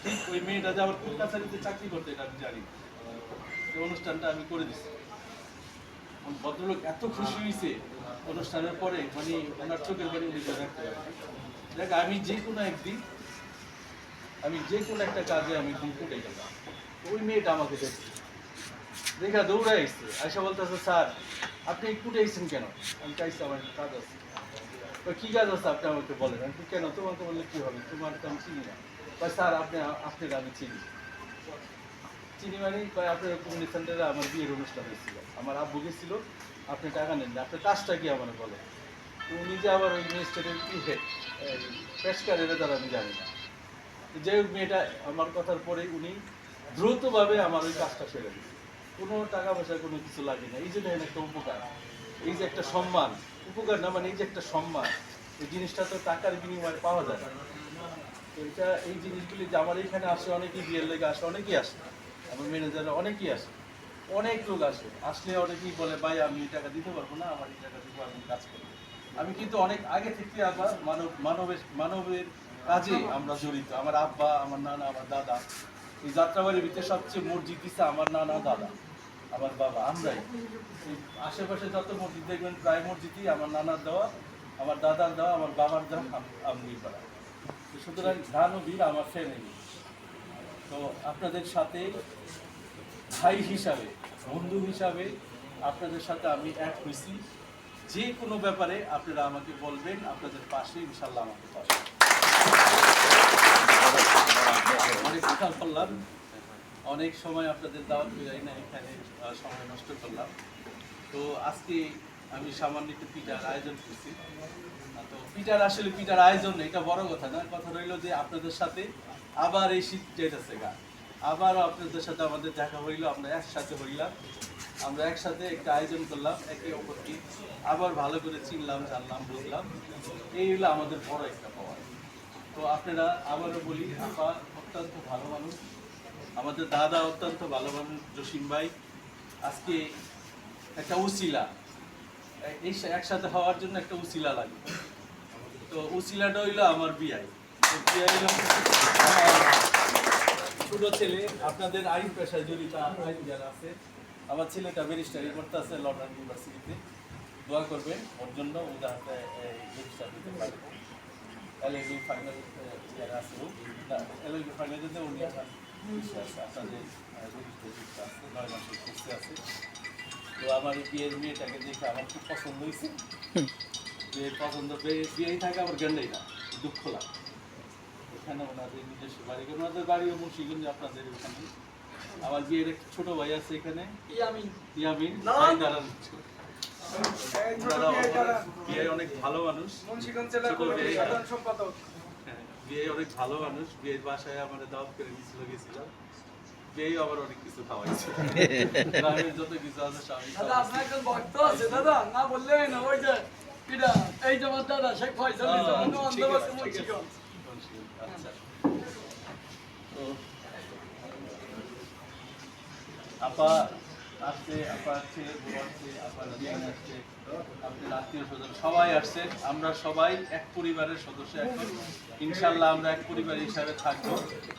ঠিক ওই মেয়েটা যে আমার কলকাতারিতে চাকরি করতে, এটা আমি জানি। এই অনুষ্ঠানটা আমি করে দিচ্ছি। ভদ্রলোক এত খুশি হয়েছে অনুষ্ঠানের পরে, মানে ওনার চোখের বাড়ি উনি রাখতে পারেন। দেখ, আমি যে কোনো একদিন, আমি যে কোনো একটা কাজে আমি ফুটে গেলাম, ওই মেয়েটা আমাকে দেখছে, দেখা দৌড়ে আসছে, আয়সা বলতেছে, স্যার আপনি কুটে আইসেন কেন? আমি চাইছি আমার একটা কাজ আছে। কি কাজ আছে আপনি আমাকে বলেন। আমি কেন, তোমাকে বললে কি হবে, তোমার তো আমি চিনি না। স্যার আপনাকে আমি চিনি। চিনি মানে আপনার কমিউনিটি সেন্টারে আমার বিয়ের অনুষ্ঠান হয়েছিল, আমার আব্বু গেছিল, আপনি টাকা নেন না, আপনার কাজটা কি আমার বলে। উনি যে আবার ওই মিনিস্টারের কি হেড পেশকারের দ্বারা আমি জানি না। যে মেয়েটা আমার কথার পরে উনি দ্রুতভাবে আমার ওই কাজটা সেরে দিচ্ছে। কোনো টাকা পয়সা কোনো কিছু লাগে না। এই যে দেখেন একটা উপকার, এই যে একটা সম্মান, উপকার না মানে এই যে একটা সম্মান, এই জিনিসটা তো টাকার বিনিময়ে পাওয়া যায় না। তো এটা এই জিনিসগুলি যে আমার এখানে আসে, অনেকেই বিয়ের লেগে আসে, অনেকেই আসে, আমার ম্যানেজাররা অনেকেই আসে, অনেক লোক আসে। আসলে অনেকেই বলে, ভাই আমি এই টাকা দিতে পারবো না, আমার এই টাকা দিব, আমি কাজ করবো। আমি কিন্তু অনেক আগে থেকে আবার মানবের কাজে আমরা জড়িত। আমার আব্বা, আমার নানা, আমার দাদা, এই যাত্রাবাড়ির ভিতরে সবচেয়ে মসজিদ দিচ্ছে আমার নানা, দাদা, আমার বাবা, আমরাই। এই আশেপাশে যত মসজিদ দেখবেন প্রায় মসজিদই আমার নানার দেওয়া, আমার দাদার দেওয়া, আমার বাবার দেওয়া, আমি করা। সুতরাং ধান ও বীর আমার ফ্যামিলি। তো আপনাদের সাথে ভাই হিসাবে, বন্ধু হিসাবে আপনাদের সাথে আমি এক হয়েছি। যে কোনো ব্যাপারে আপনারা আমাকে বলবেন, আপনাদের পাশে ইনশাল্লাহ আমাকে পাশে। অনেক কথা বললাম, অনেক সময় আপনাদের দাওয়াত যাই না, এখানে সময় নষ্ট করলাম। তো আজকে আমি সামান্য একটু পিঠার আয়োজন করছি। তো পিঠার আসলে পিঠার আয়োজন এটা বড় কথা না, কথা রইল যে আপনাদের সাথে আবার এই শীত যেতেছে গা, আবারও আপনাদের সাথে আমাদের দেখা হইলো, আমরা একসাথে হইলাম, আমরা একসাথে একটা আয়োজন করলাম, একে অপরকে আবার ভালো করে চিনলাম, জানলাম, বুঝলাম। এই হলো আমাদের বড় একটা পাওয়া। তো আপনারা, আবারও বলি, আপা অত্যন্ত ভালো মানুষ, আমাদের দাদা অত্যন্ত ভালো মানুষ, জসিম ভাই। আজকে একটা উসিলা, এই একসাথে হওয়ার জন্য একটা উসিলা লাগে। তো উসিলাটা হইলো আমার বিয়াই। বিয়াই হইলো ছোট ছেলে, আপনাদের আইন পেশায় জড়িত আইন যারা আছে। আমার ছেলেটা ব্যারিস্টারি করতে আছে লন্ডন ইউনিভার্সিটিতে। দোয়া করবেন ওর জন্য, ও যাতে ব্যারিস্টার দিতে পারে। এলএলবি ফাইনাল যারা আছে, এলএলবি ফাইনালে উনি বিশ্বাস আপনাদের আছে, 9 মাসের কোর্সে আছে। তো আমার বিয়ের মেয়েটাকে দেখে আমার খুব পছন্দ হয়েছে। বিয়ের পছন্দ বিয়েই থাকে, আমার গেন্ডাই না, দুঃখ লাগে। এখানে ওনাদের নিজস্ব বাড়ি, ওনাদের বাড়িও মুন্সিগঞ্জে, আপনাদের ওখানে। আমার বিয়ের একটা ছোট ভাই আছে এখানে, ইয়ামিন ভাই দাঁড়ান। বিয়ে অনেক ভালো মানুষ, বিয়ে অনেক ভালো মানুষ। বিয়ের বাসায় আমার দাওয়াত করে নিয়েছিল, গেছিলাম। বিয়েও আবার অনেক কিছু খাওয়াইছে, গ্রামের যত কিছু আছে স্বামী। দাদা আপনার একজন ভক্ত আছে দাদা, না বললে না, ওই যে এটা এই যে আমার দাদা শেখ ফয়সাল মুন্সিগঞ্জ। আচ্ছা, তো আপা আসছে, আপা ছেলে বউ আসছে, আপা জিয়ান আসছে, আপনার আত্মীয় স্বজন সবাই আসছেন। আমরা সবাই এক পরিবারের সদস্য এখন। ইনশাল্লাহ আমরা এক পরিবার হিসাবে থাকবো।